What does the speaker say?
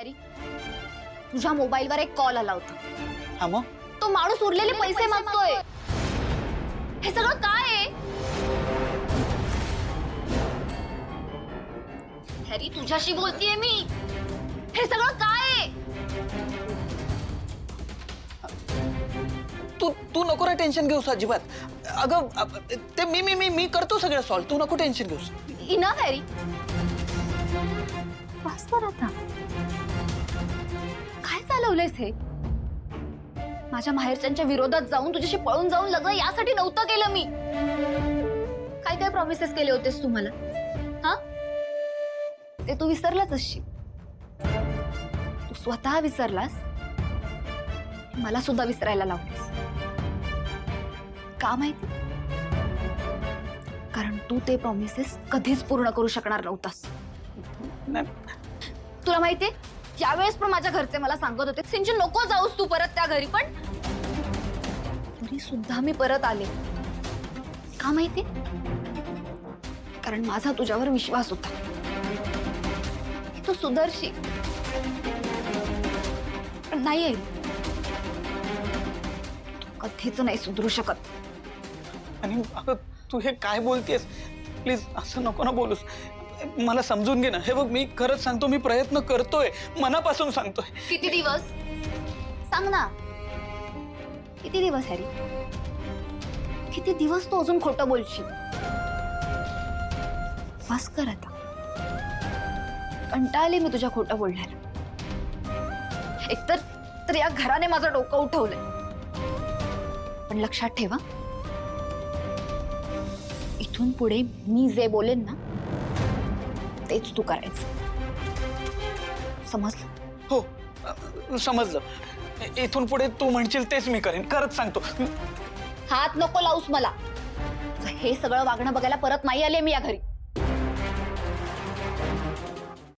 Harry, तुझ्या मोबाईलवर एक कॉल आला होता। हा मग? तो माणूस उरलेले पैसे मागतोय। हे सगळं काय आहे? हॅरी, तुझ्याशी बोलतीये मी। हे सगळं काय आहे? तू नको रे टेन्शन घेऊस अजिबात। अगं ते मी करतो सगळं सॉल्व, तू नको टेन्शन घेऊस। इनफ हॅरी, बस कर आता। काय चालवलंयस हे? माझ्या माहेरच्यांच्या विरोधात जाऊन तुझ्याशी पळून जाऊन लग्न यासाठी नव्हतं केलं मी। काय काय प्रॉमिसेस केले होतेस तू मला? हा, ते तू विसरलाच असशील। तू स्वतः विसरलास, मला सुद्धा विसरायला लावलीस। का माहिती? कारण तू ते प्रॉमिसेस कधीच पूर्ण करू शकणार नव्हतास। तुला माहितीये, यावेळेस पण माझ्या घरचे मला सांगत होते सिंचन नको जाऊस तू परत त्या घरी, पण तरी सुद्धा मी परत आले। का माहितीये? कारण माझा तुझ्यावर विश्वास होता की तू सुधरशील। पण नाही आहे, तू कधीच नाही सुधरू शकत। आणि अगं तू हे काय बोलतेस? प्लीज असं नको ना बोलूस, मला समजून घे ना। हे बघ, मी खरंच सांगतो, मी प्रयत्न करतोय, मनापासून सांगतोय। किती दिवस? सांग ना, किती दिवस हॅरी? किती दिवस तू अजून खोटं बोलशील? बस कर आता, कंटाळले मी तुझ्या खोटं बोलण्याला। एकतर या घराने माझं डोकं उठवलंय। पण लक्षात ठेवा, इथून पुढे मी जे बोलेन ना तेच तू करायचं, समजलं? हो समजलं। इथून पुढे तू म्हणशील तेच मी करेन, खरंच सांगतो। हात नको लावूस मला। हे सगळं वागणं बघायला परत नाही आले मी या घरी।